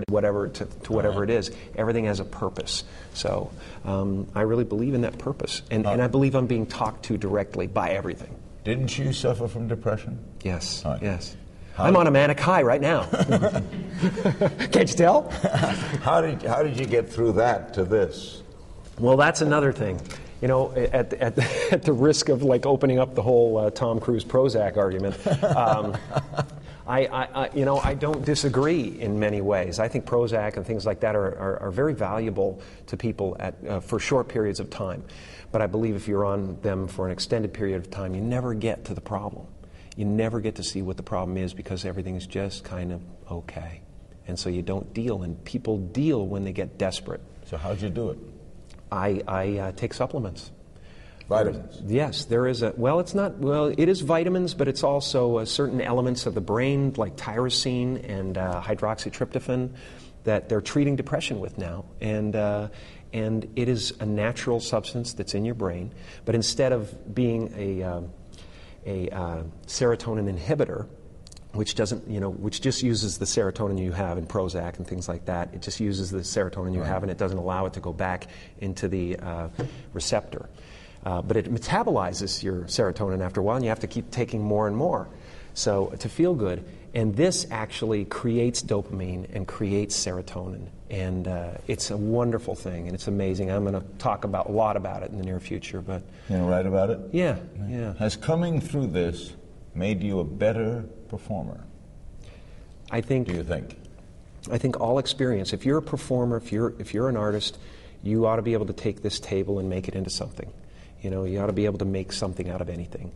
whatever to whatever it is. Everything has a purpose. So I really believe in that purpose. And I believe I'm being talked to directly by everything. Didn't you suffer from depression? Yes, yes. I'm on a manic high right now. Can't you tell? How did you get through that to this? Well, that's another thing. You know, at the risk of like opening up the whole Tom Cruise Prozac argument, I don't disagree in many ways. I think Prozac and things like that are very valuable to people for short periods of time. But I believe if you're on them for an extended period of time, you never get to the problem. You never get to see what the problem is because everything's just kind of okay. And so you don't deal, and people deal when they get desperate. So how'd you do it? I take supplements. Vitamins? Yes, there is it is vitamins, but it's also certain elements of the brain like tyrosine and hydroxytryptophan that they're treating depression with now. And it is a natural substance that's in your brain, but instead of being a serotonin inhibitor, which just uses the serotonin you have in Prozac and things like that. It just uses the serotonin you have, and it doesn't allow it to go back into the receptor. But it metabolizes your serotonin after a while, and you have to keep taking more and more to feel good. And this actually creates dopamine and creates serotonin. And it's a wonderful thing, and it's amazing. I'm going to talk a lot about it in the near future. But you going to write about it? Yeah. Has coming through this made you a better performer? I think. Do you think? I think all experience. If you're a performer, if you're an artist, you ought to be able to take this table and make it into something. You know, you ought to be able to make something out of anything.